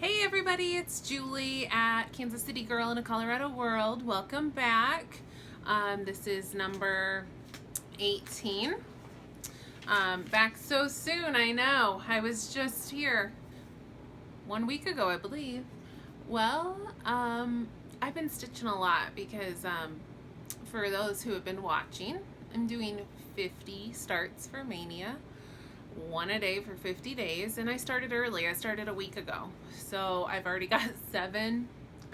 Hey everybody, it's Julie at Kansas City Girl in a Colorado World. Welcome back. This is number 18. Back so soon, I know. I was just here 1 week ago, I believe. Well, I've been stitching a lot because for those who have been watching, I'm doing 50 starts for Mania. One a day for 50 days, and I started early. I started a week ago, so I've already got 7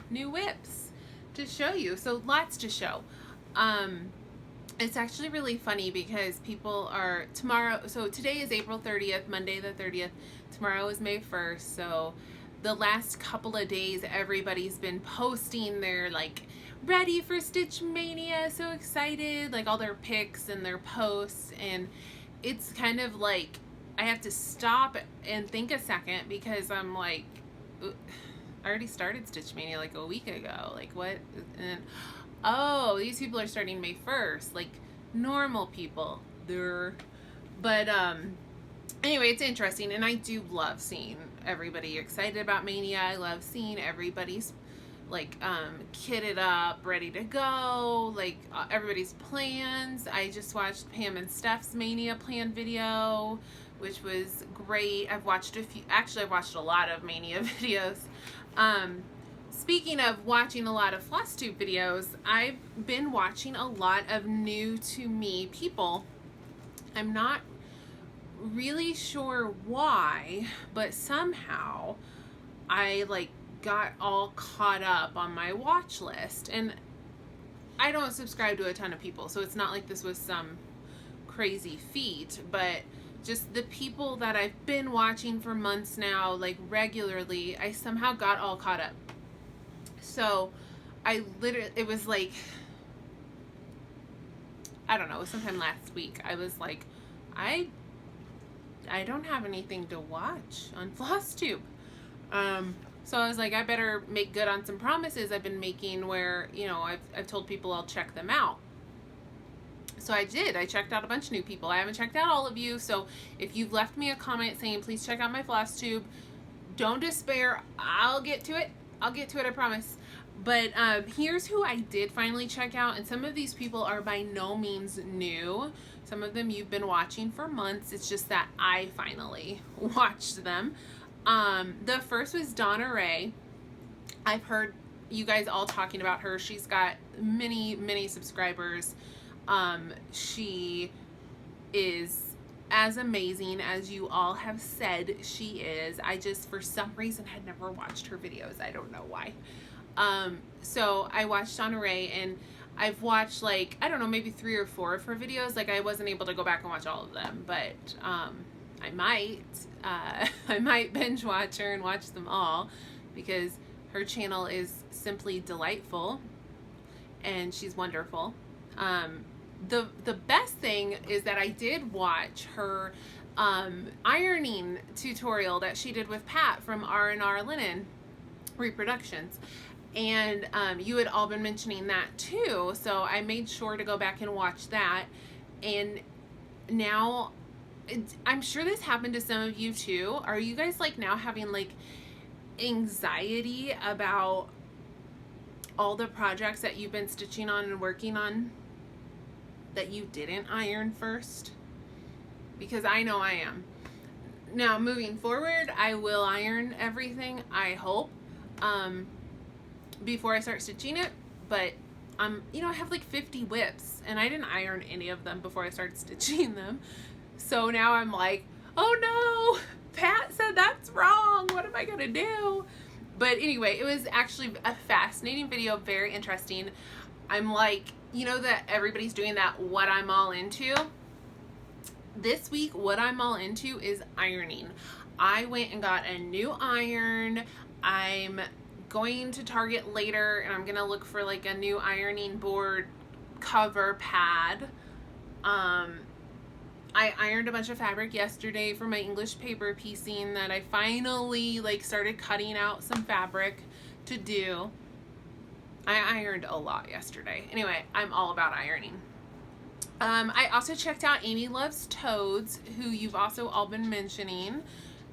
new whips to show you, so lots to show. It's actually really funny because people are tomorrow, so today is April 30th, Monday the 30th, tomorrow is May 1st, so the last couple of days everybody's been posting their like ready for Stitch Mania, so excited, like all their pics and their posts, and it's kind of like I have to stop and think a second because I'm like, I already started Stitch Mania like a week ago. Like what? And oh, these people are starting May 1st, like normal people. But anyway, it's interesting, and I do love seeing everybody excited about Mania. I love seeing everybody's like kitted up, ready to go, like everybody's plans. I just watched Pam and Steph's Mania plan video, which was great. I've watched I've watched a lot of Mania videos. Speaking of watching a lot of Flosstube videos, I've been watching a lot of new to me people. I'm not really sure why, but somehow I like got all caught up on my watch list, and I don't subscribe to a ton of people, so it's not like this was some crazy feat, but just the people that I've been watching for months now, like regularly, I somehow got all caught up. So it was like, I don't know, it was sometime last week. I was like, I don't have anything to watch on Flosstube. So I was like, I better make good on some promises I've been making where, you know, I've told people I'll check them out. So I did. I checked out a bunch of new people. I haven't checked out all of you, so if you've left me a comment saying, please check out my Flosstube, don't despair. I'll get to it. I promise. But here's who I did finally check out, and some of these people are by no means new. Some of them you've been watching for months. It's just that I finally watched them. The first was Donna Ray. I've heard you guys all talking about her. She's got many subscribers. She is as amazing as you all have said she is. I just, for some reason, had never watched her videos. I don't know why. So I watched Donna Ray, and I've watched like, I don't know, maybe 3 or 4 of her videos. Like I wasn't able to go back and watch all of them, but, I might binge watch her and watch them all because her channel is simply delightful and she's wonderful. The best thing is that I did watch her ironing tutorial that she did with Pat from R&R Linen Reproductions, and you had all been mentioning that too, so I made sure to go back and watch that. And now I'm sure this happened to some of you too. Are you guys like now having like anxiety about all the projects that you've been stitching on and working on that you didn't iron first? Because I know I am. Now moving forward, I will iron everything, I hope, before I start stitching it. But you know, I have like 50 whips and I didn't iron any of them before I started stitching them. So now I'm like, oh no, Pat said that's wrong. What am I gonna do? But anyway, it was actually a fascinating video, very interesting. I'm like, you know that everybody's doing that what I'm all into? This week, what I'm all into is ironing. I went and got a new iron. I'm going to Target later and I'm gonna look for like a new ironing board cover pad. I ironed a bunch of fabric yesterday for my English paper piecing that I finally like started cutting out some fabric to do. I ironed a lot yesterday. Anyway, I'm all about ironing. I also checked out Amy Loves Toads, who you've also all been mentioning.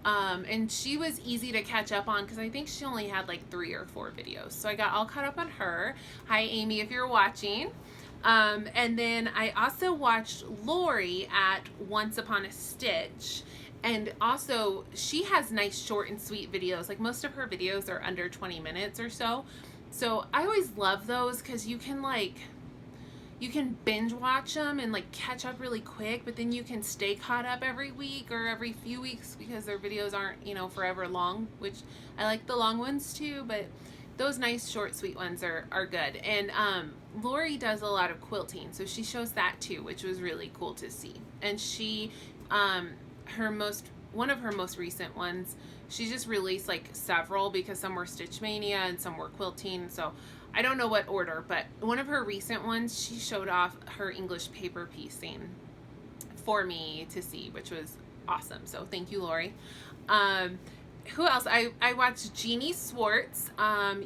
And she was easy to catch up on because I think she only had like 3 or 4 videos. So I got all caught up on her. Hi, Amy, if you're watching. And then I also watched Lori at Once Upon a Stitch. And also, she has nice short and sweet videos. Like, most of her videos are under 20 minutes or so. So I always love those because you can binge watch them and like catch up really quick, but then you can stay caught up every week or every few weeks because their videos aren't, you know, forever long, which I like the long ones too, but those nice short sweet ones are good. And Lori does a lot of quilting, so she shows that too, which was really cool to see. And she one of her most recent ones, she just released like several because some were Stitch Mania and some were quilting, so I don't know what order, but one of her recent ones, she showed off her English paper piecing for me to see, which was awesome. So thank you, Lori. Who else? I watched Jeanne Swartz.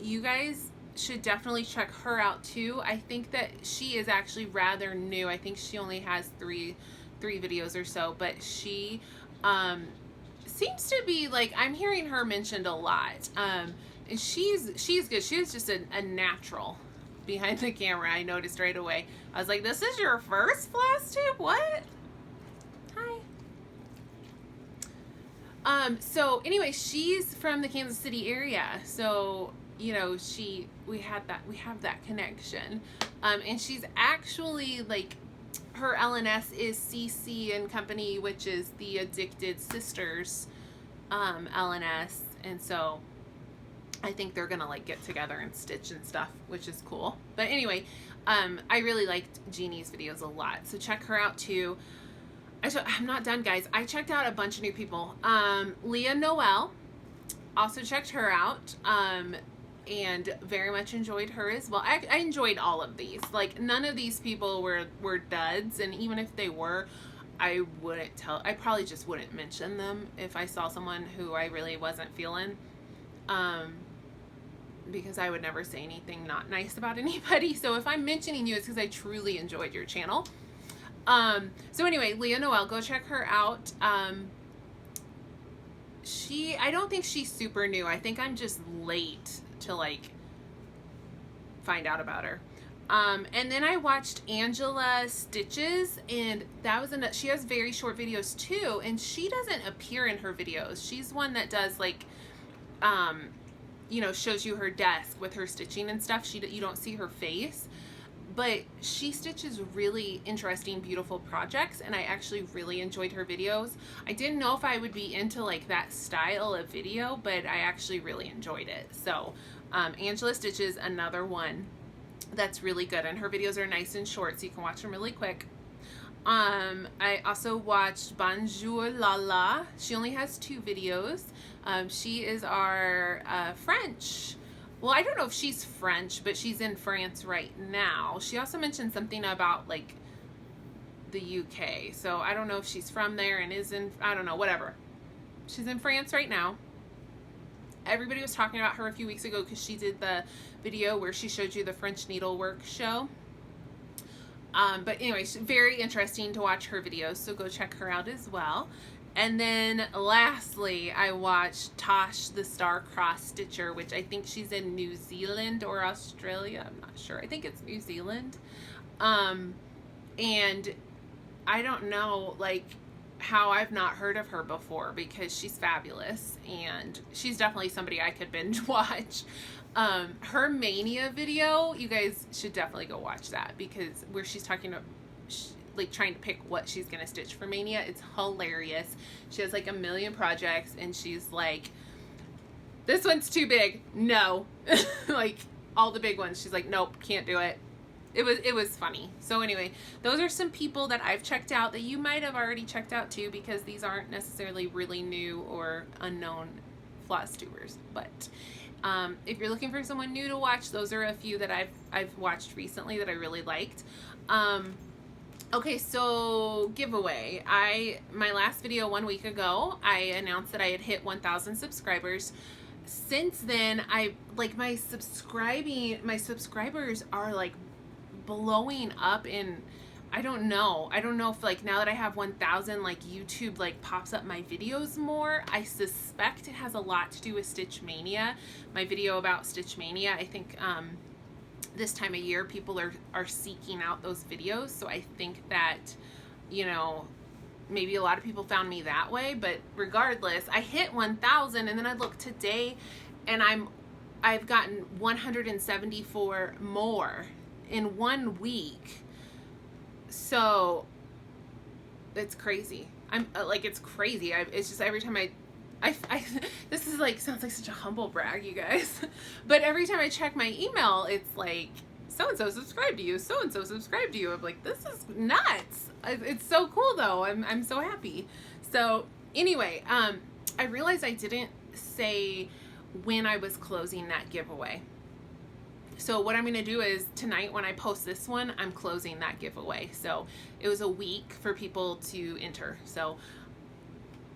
You guys should definitely check her out too. I think that she is actually rather new. I think she only has three videos or so, but she seems to be like, I'm hearing her mentioned a lot. And she's good. She was just a natural behind the camera. I noticed right away. I was like, this is your first Flosstube? What? Hi. So anyway, she's from the Kansas City area. So, you know, we have that connection. And she's actually like, her LNS is CC and Company, which is the Addicted Sisters LNS. And so I think they're gonna like get together and stitch and stuff, which is cool. But anyway, I really liked Jeannie's videos a lot, so check her out too. I'm not done, guys. I checked out a bunch of new people. Leah Noel, also checked her out, and very much enjoyed her as well. I enjoyed all of these. Like, none of these people were duds, and even if they were, I probably just wouldn't mention them if I saw someone who I really wasn't feeling. Because I would never say anything not nice about anybody. So if I'm mentioning you, it's because I truly enjoyed your channel. So anyway, Leah Noel, go check her out. I don't think she's super new. I think I'm just late to like find out about her. And then I watched Angela Stitches, and that was she has very short videos too, and she doesn't appear in her videos. She's one that does like, you know, shows you her desk with her stitching and stuff. You don't see her face, but she stitches really interesting, beautiful projects, and I actually really enjoyed her videos. I didn't know if I would be into like that style of video, but I actually really enjoyed it. So Angela Stitches, another one that's really good, and her videos are nice and short, so you can watch them really quick. I also watched Bonjour Lala. She only has 2 videos. She is our French. Well, I don't know if she's French, but she's in France right now. She also mentioned something about like the UK. So I don't know if she's from there and is in, I don't know, whatever. She's in France right now. Everybody was talking about her a few weeks ago because she did the video where she showed you the French needlework show. But anyway, very interesting to watch her videos, so go check her out as well. And then lastly, I watched Tosh the Star-Crossed Stitcher, which I think she's in New Zealand or Australia. I'm not sure. I think it's New Zealand. And I don't know, like, how I've not heard of her before, because she's fabulous, and she's definitely somebody I could binge watch. Her Mania video, you guys should definitely go watch that, because where she's talking about like trying to pick what she's gonna stitch for Mania, it's hilarious. She has like a million projects, and she's like, this one's too big, no. Like all the big ones, she's like, nope, can't do it. It was funny. So anyway, those are some people that I've checked out that you might have already checked out too, because these aren't necessarily really new or unknown Flosstubers. But if you're looking for someone new to watch, those are a few that I've watched recently that I really liked. Okay, so giveaway. My last video 1 week ago, I announced that I had hit 1,000 subscribers. Since then, my subscribers are like blowing up in I don't know. I don't know if like now that I have 1,000, like YouTube like pops up my videos more. I suspect it has a lot to do with Stitch Mania. My video about Stitch Mania, I think this time of year people are seeking out those videos. So I think that, you know, maybe a lot of people found me that way, but regardless, I hit 1,000 and then I look today and I've gotten 174 more in 1 week. So it's crazy. I'm like, it's crazy. It's just every time I this is like, sounds like such a humble brag, you guys. But every time I check my email, it's like, so-and-so subscribed to you, so-and-so subscribed to you. I'm like, this is nuts. It's so cool though. I'm so happy. So anyway, I realized I didn't say when I was closing that giveaway. So what I'm going to do is tonight when I post this one, I'm closing that giveaway. So it was a week for people to enter. So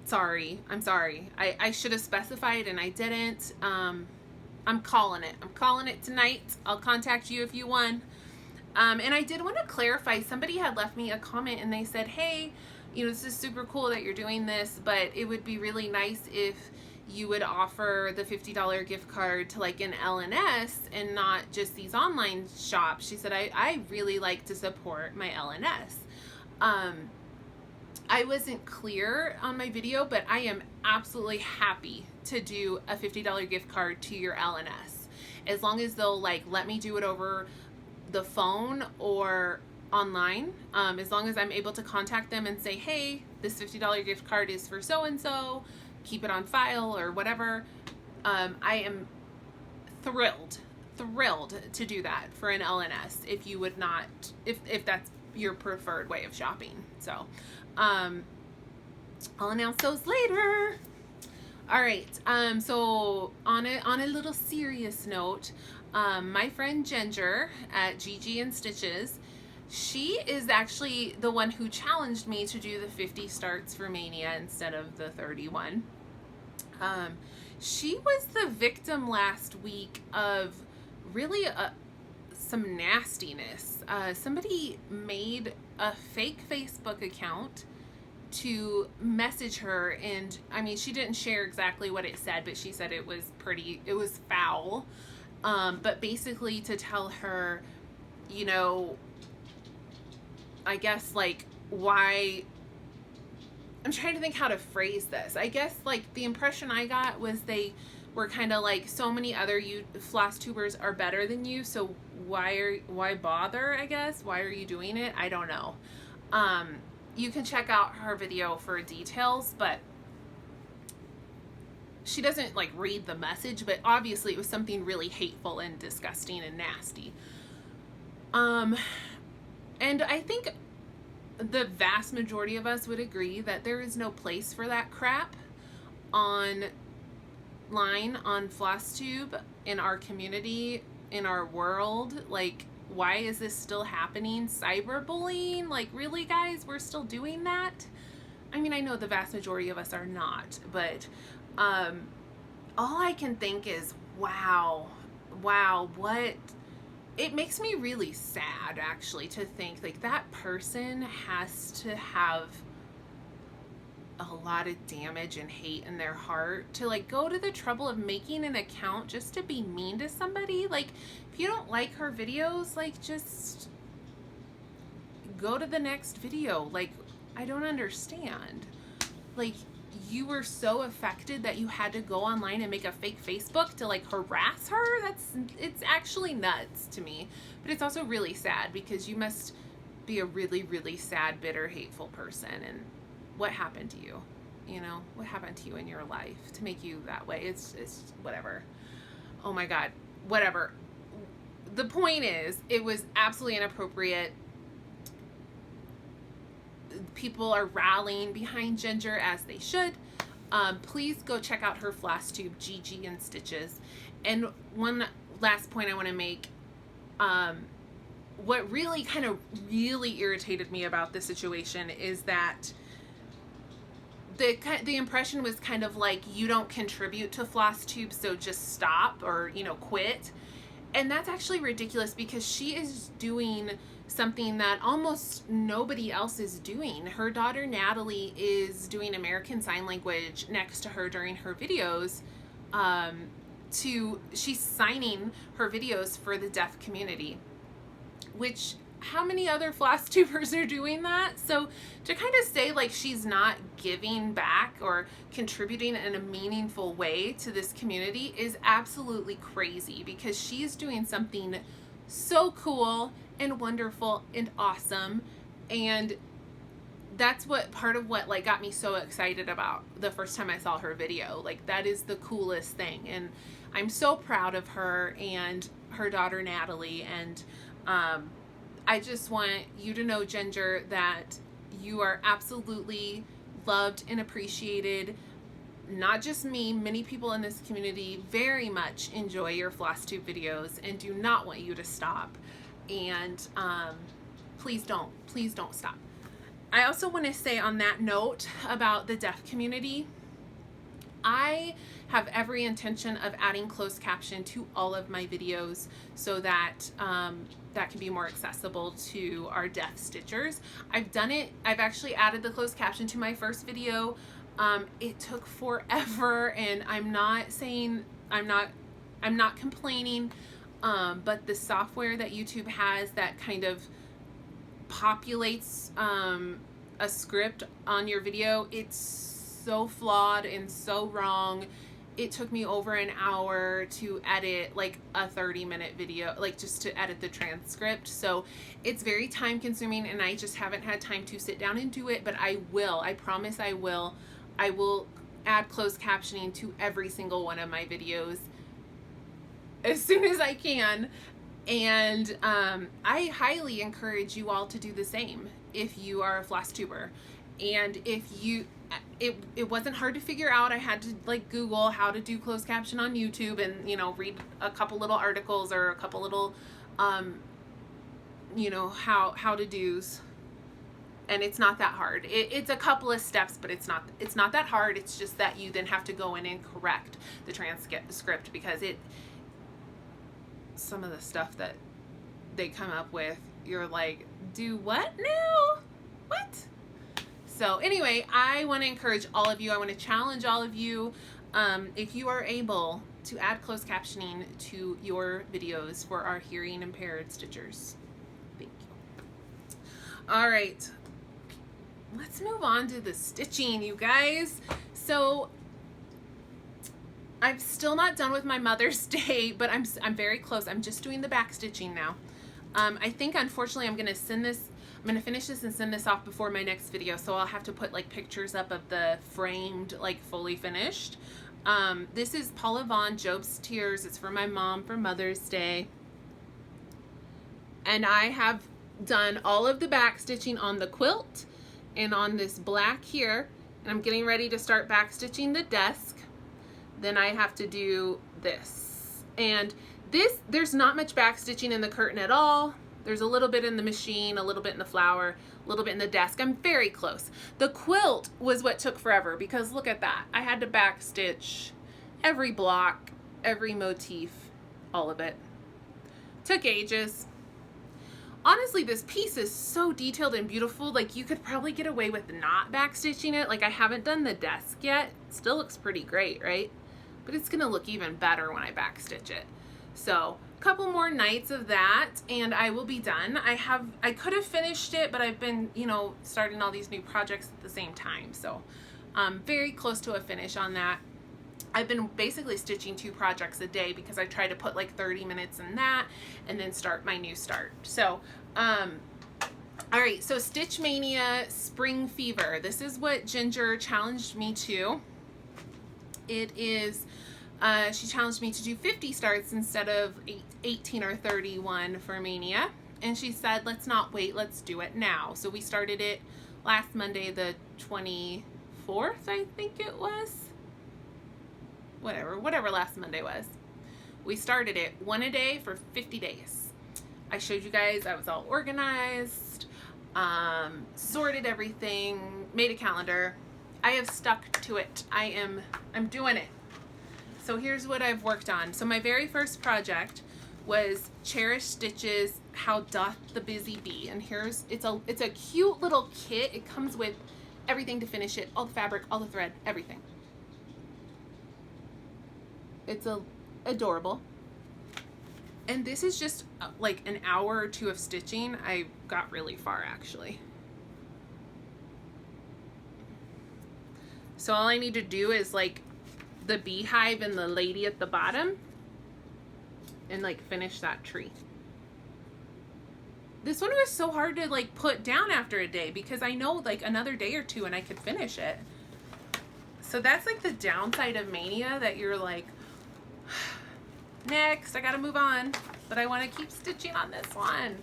sorry. I'm sorry. I should have specified and I didn't. I'm calling it. I'm calling it tonight. I'll contact you if you won. And I did want to clarify. Somebody had left me a comment and they said, hey, you know, this is super cool that you're doing this, but it would be really nice if you would offer the $50 gift card to like an LNS and not just these online shops. She said, I really like to support my LNS. I wasn't clear on my video, but I am absolutely happy to do a $50 gift card to your LNS. As long as they'll like let me do it over the phone or online, as long as I'm able to contact them and say, hey, this $50 gift card is for so-and-so, keep it on file or whatever. I am thrilled to do that for an LNS if you would not, if that's your preferred way of shopping. So I'll announce those later. All right, so on a little serious note, my friend Ginger at Gigi and Stitches, she is actually the one who challenged me to do the 50 starts for Mania instead of the 31. She was the victim last week of really some nastiness. Somebody made a fake Facebook account to message her, and I mean, she didn't share exactly what it said, but she said it was foul. But basically to tell her, you know, I guess like why, I'm trying to think how to phrase this. I guess like the impression I got was they were kind of like, so many other Flosstubers are better than you, so why bother, I guess? Why are you doing it? I don't know. You can check out her video for details, but she doesn't like read the message, but obviously it was something really hateful and disgusting and nasty. And I think the vast majority of us would agree that there is no place for that crap online, on Flosstube, in our community, in our world. Like, why is this still happening? Cyberbullying? Like, really, guys? We're still doing that? I mean, I know the vast majority of us are not, but all I can think is, wow, what? It makes me really sad, actually, to think like that person has to have a lot of damage and hate in their heart to like go to the trouble of making an account just to be mean to somebody. Like, if you don't like her videos, like, just go to the next video. Like, I don't understand. Like, you were so affected that you had to go online and make a fake Facebook to like harass her? It's actually nuts to me. But it's also really sad because you must be a really, really sad, bitter, hateful person. And what happened to you? You know, what happened to you in your life to make you that way? It's whatever. Oh my God, whatever. The point is, it was absolutely inappropriate. People are rallying behind Ginger, as they should. Please go check out her Flosstube, Gigi and Stitches. And one last point I want to make. What really really irritated me about this situation is that the impression was kind of like, you don't contribute to Flosstube, so just stop or, you know, quit. And that's actually ridiculous because she is doing something that almost nobody else is doing. Her daughter Natalie is doing American Sign Language next to her during her videos. She's signing her videos for the deaf community, which how many other Flosstubers are doing that? So to kind of say like she's not giving back or contributing in a meaningful way to this community is absolutely crazy, because she's doing something so cool and wonderful and awesome. And that's what part of what like got me so excited about the first time I saw her video. Like, that is the coolest thing, and I'm so proud of her and her daughter Natalie. And I just want you to know, Ginger, that you are absolutely loved and appreciated. Not just me, many people in this community very much enjoy your Flosstube videos and do not want you to stop. And please don't stop. I also want to say on that note about the deaf community, I have every intention of adding closed caption to all of my videos so that that can be more accessible to our deaf stitchers. I've done it. I've actually added the closed caption to my first video. It took forever, and I'm not complaining, but the software that YouTube has that kind of populates a script on your video, it's so flawed and so wrong. It took me over an hour to edit like a 30-minute video, like just to edit the transcript. So it's very time consuming, and I just haven't had time to sit down and do it, but I will. I promise I will. I will add closed captioning to every single one of my videos as soon as I can. And I highly encourage you all to do the same if you are a Flosstuber. And if you, it wasn't hard to figure out. I had to like Google how to do closed caption on YouTube, and read a couple little articles or a couple little how to do's. And it's not that hard. It's a couple of steps, but it's not that hard. It's just that you then have to go in and correct the transcript, because some of the stuff that they come up with, you're like, do what now? What? So anyway, I want to encourage all of you. I want to challenge all of you. If you are able to add closed captioning to your videos for our hearing impaired stitchers. Thank you. All right. Let's move on to the stitching, you guys. So I'm still not done with my Mother's Day, but I'm very close. I'm just doing the back stitching now. I think unfortunately I'm gonna finish this and send this off before my next video, so I'll have to put like pictures up of the framed, like fully finished. This is Paula Vaughn, Job's Tears. It's for my mom for Mother's Day. And I have done all of the back stitching on the quilt and on this black here, and I'm getting ready to start back stitching the desk. Then I have to do this, and there's not much back stitching in the curtain at all. There's a little bit in the machine, a little bit in the flower, a little bit in the desk. I'm very close. The quilt was what took forever, because look at that. I had to back stitch every block, every motif, all of it. Took ages. Honestly, this piece is so detailed and beautiful. Like, you could probably get away with not back stitching it. Like, I haven't done the desk yet. It still looks pretty great, right? But it's gonna look even better when I back stitch it. So a couple more nights of that and I will be done. I could have finished it, but I've been, starting all these new projects at the same time. So I'm very close to a finish on that. I've been basically stitching 2 projects a day, because I try to put like 30 minutes in that and then start my new start. So, all right, so Stitch Mania Spring Fever. This is what Ginger challenged me to. It is, she challenged me to do 50 starts instead of 18 or 31 for Mania. And she said, let's not wait, let's do it now. So we started it last Monday, the 24th, I think it was. Whatever last Monday was. We started it 1 a day for 50 days. I showed you guys I was all organized, sorted everything, made a calendar. I have stuck to it. I'm doing it. So here's what I've worked on. So my very first project was Cherish Stitches How Doth the Busy Bee. And here's, it's a cute little kit. It comes with everything to finish it, all the fabric, all the thread, everything. It's adorable. And this is just like an hour or two of stitching. I got really far actually. So all I need to do is like the beehive and the lady at the bottom and like finish that tree. This one was so hard to like put down after a day because I know like another day or two and I could finish it. So that's like the downside of Mania, that you're like, next, I gotta move on, but I want to keep stitching on this one.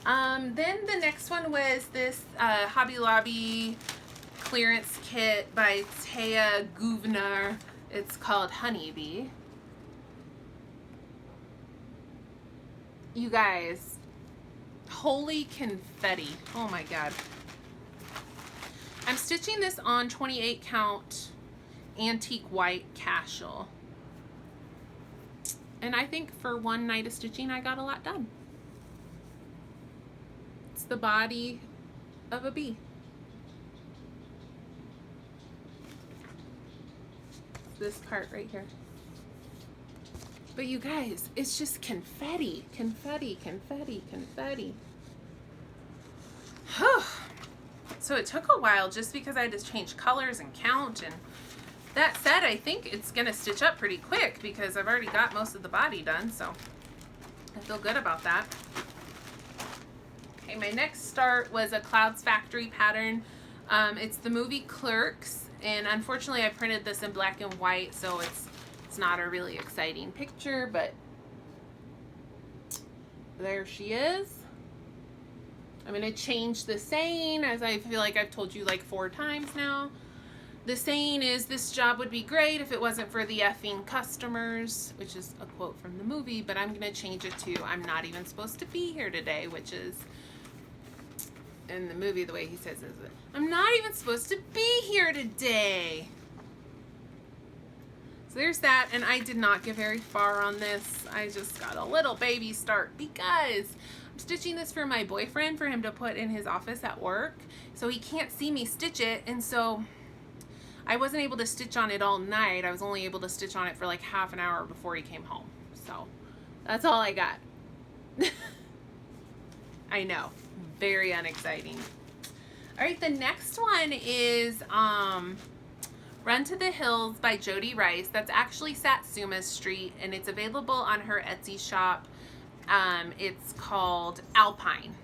Then the next one was this Hobby Lobby clearance kit by Taya Guvner. It's called Honeybee. You guys, holy confetti. Oh my god. I'm stitching this on 28 count antique white casual. And I think for one night of stitching, I got a lot done. It's the body of a bee. This part right here. But you guys, it's just confetti, confetti, confetti, confetti. So it took a while just because I had to change colors and count. And that said, I think it's gonna stitch up pretty quick because I've already got most of the body done, so I feel good about that. Okay, my next start was a Clouds Factory pattern. It's the movie Clerks, and unfortunately I printed this in black and white, so it's not a really exciting picture, but there she is. I'm gonna change the saying, as I feel like I've told you like 4 times now. The saying is, this job would be great if it wasn't for the effing customers, which is a quote from the movie, but I'm gonna change it to, I'm not even supposed to be here today, which is, in the movie the way he says is, I'm not even supposed to be here today. So there's that, and I did not get very far on this. I just got a little baby start because I'm stitching this for my boyfriend for him to put in his office at work, so he can't see me stitch it, and so I wasn't able to stitch on it all night. I was only able to stitch on it for like half an hour before he came home. So that's all I got. I know, very unexciting. All right, the next one is Run to the Hills by Jody Rice. That's actually Satsuma Street, and it's available on her Etsy shop. It's called Alpine,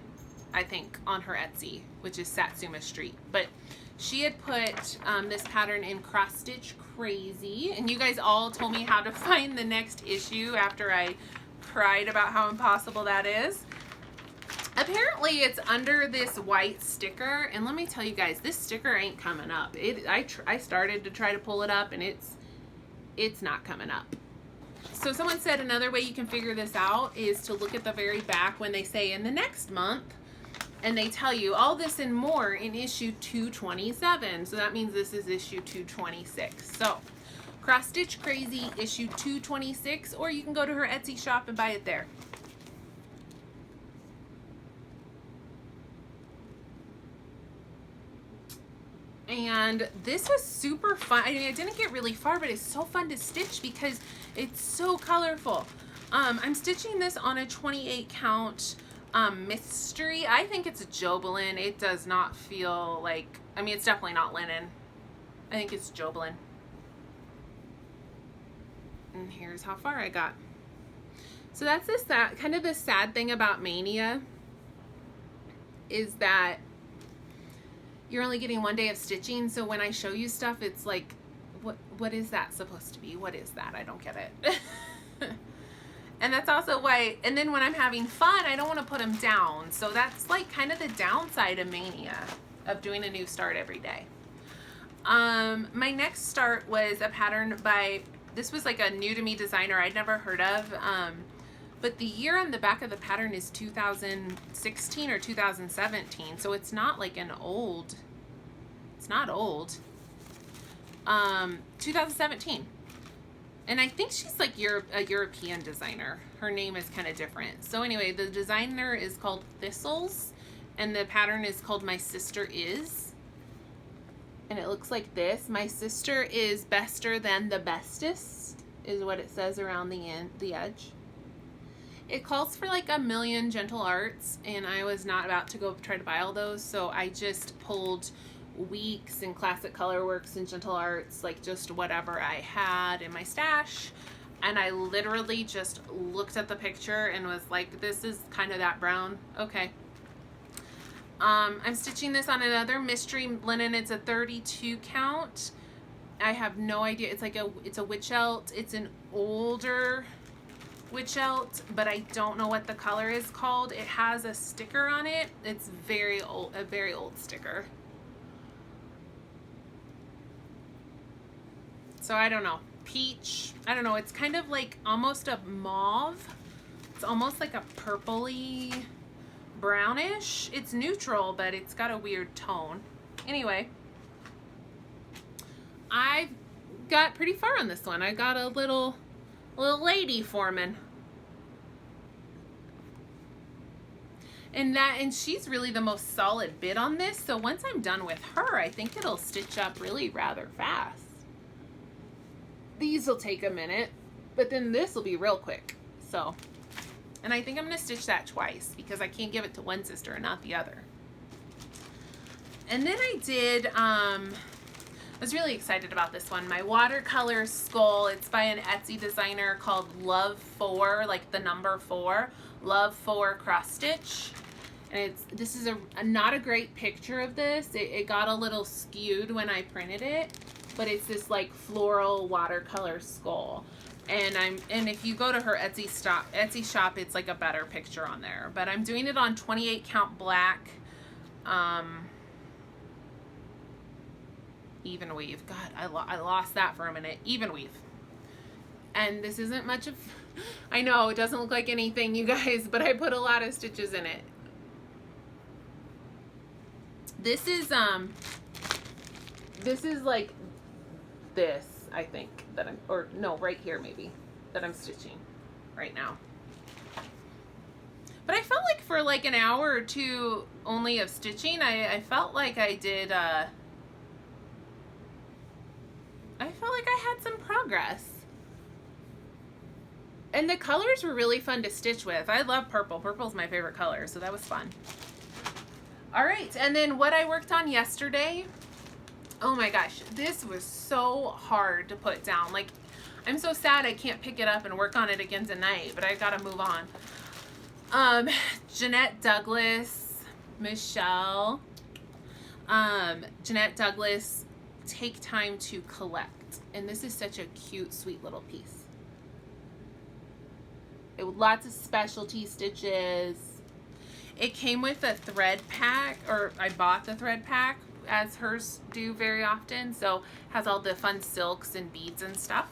I think, on her Etsy, which is Satsuma Street. But she had put this pattern in Cross Stitch Crazy, and you guys all told me how to find the next issue after I cried about how impossible that is. Apparently it's under this white sticker, and let me tell you guys, this sticker ain't coming up. I started to try to pull it up, and it's not coming up. So someone said another way you can figure this out is to look at the very back when they say in the next month, and they tell you all this and more in issue 227. So that means this is issue 226. So Cross Stitch Crazy issue 226, or you can go to her Etsy shop and buy it there. And this was super fun. I mean, I didn't get really far, but it's so fun to stitch because it's so colorful. I'm stitching this on a 28 count mystery. I think it's Jobelin. It does not feel like, I mean, it's definitely not linen. I think it's Jobelin. And here's how far I got. So that's this, kind of the sad thing about Mania is that you're only getting 1 day of stitching. So when I show you stuff, it's like, what is that supposed to be? What is that? I don't get it. And that's also why, and then when I'm having fun, I don't want to put them down. So that's like kind of the downside of Mania, of doing a new start every day. My next start was a pattern by, this was like a new to me designer I'd never heard of. But the year on the back of the pattern is 2016 or 2017. So it's not like an old, it's not old. 2017. And I think she's like a European designer. Her name is kind of different. So anyway, the designer is called Thistles, and the pattern is called My Sister Is. And it looks like this. My sister is bester than the bestest, is what it says around the edge. It calls for like 1,000,000 gentle arts, and I was not about to go try to buy all those, so I just pulled Weeks and Classic Colorworks and Gentle Arts, like just whatever I had in my stash. And I literally just looked at the picture and was like, this is kind of that brown. Okay. I'm stitching this on another mystery linen. It's a 32 count. I have no idea. It's a witch elt. It's an older witch elt, but I don't know what the color is called. It has a sticker on it. It's very old, a very old sticker. So I don't know. Peach. I don't know. It's kind of like almost a mauve. It's almost like a purpley brownish. It's neutral, but it's got a weird tone. Anyway, I got pretty far on this one. I got a little lady forming. And she's really the most solid bit on this. So once I'm done with her, I think it'll stitch up really rather fast. These will take a minute, but then this will be real quick. So, and I think I'm going to stitch that twice because I can't give it to one sister and not the other. And then I did, I was really excited about this one. My watercolor skull. It's by an Etsy designer called Love 4, like the number 4. Love 4 cross stitch. And this is not a great picture of this. It got a little skewed when I printed it, but it's this like floral watercolor skull. And if you go to her Etsy shop, it's like a better picture on there. But I'm doing it on 28 count black. Even weave. God, I lost that for a minute. Even weave. And this isn't much of, I know it doesn't look like anything, you guys, but I put a lot of stitches in it. This is like this, I think, that I'm, or no, right here maybe, that I'm stitching right now. But I felt like for like an hour or two only of stitching, I felt like I did, I felt like I had some progress. And the colors were really fun to stitch with. I love purple. Purple's my favorite color, so that was fun. All right, and then what I worked on yesterday, oh my gosh, this was so hard to put down. Like, I'm so sad I can't pick it up and work on it again tonight, but I've got to move on. Jeanette Douglas, Michelle, Jeanette Douglas, Take Time to Collect. And this is such a cute, sweet little piece. Lots of specialty stitches. It came with a thread pack, or I bought the thread pack, as hers do very often. So it has all the fun silks and beads and stuff.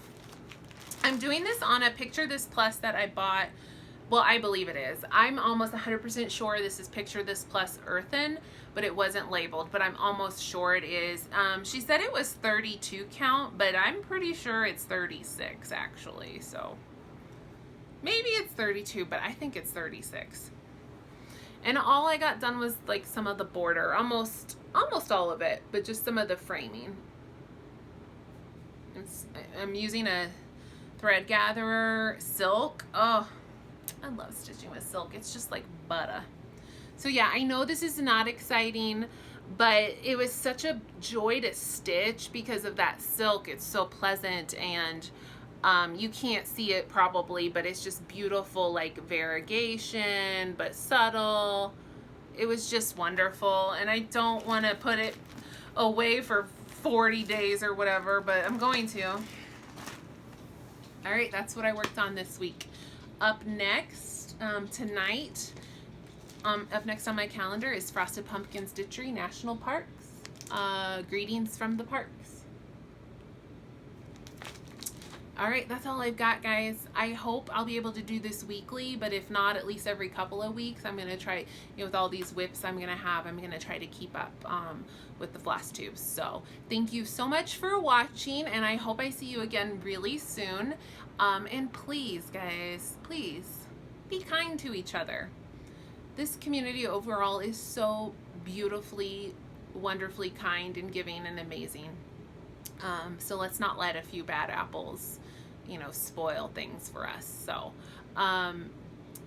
I'm doing this on a Picture This Plus that I bought. Well, I believe it is. I'm almost 100% sure this is Picture This Plus Earthen, but it wasn't labeled, but I'm almost sure it is. She said it was 32 count, but I'm pretty sure it's 36 actually. So maybe it's 32, but I think it's 36. And all I got done was like some of the border, almost all of it, but just some of the framing. I'm using a thread gatherer, silk. Oh, I love stitching with silk. It's just like butter. So yeah, I know this is not exciting, but it was such a joy to stitch because of that silk. It's so pleasant, and you can't see it probably, but it's just beautiful, like variegation, but subtle. It was just wonderful, and I don't want to put it away for 40 days or whatever, but I'm going to. All right, that's what I worked on this week. Up next, tonight, up next on my calendar is Frosted Pumpkin Stitchery National Parks. Greetings from the parks. All right, that's all I've got, guys. I hope I'll be able to do this weekly, but if not, at least every couple of weeks. I'm going to try, with all these whips I'm going to try to keep up with the Flosstubes. So thank you so much for watching, and I hope I see you again really soon. And please, guys, please be kind to each other. This community overall is so beautifully, wonderfully kind and giving and amazing. So let's not let a few bad apples, spoil things for us. So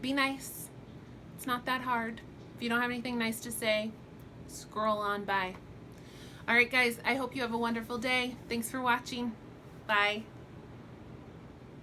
be nice. It's not that hard. If you don't have anything nice to say, scroll on by. All right, guys, I hope you have a wonderful day. Thanks for watching. Bye.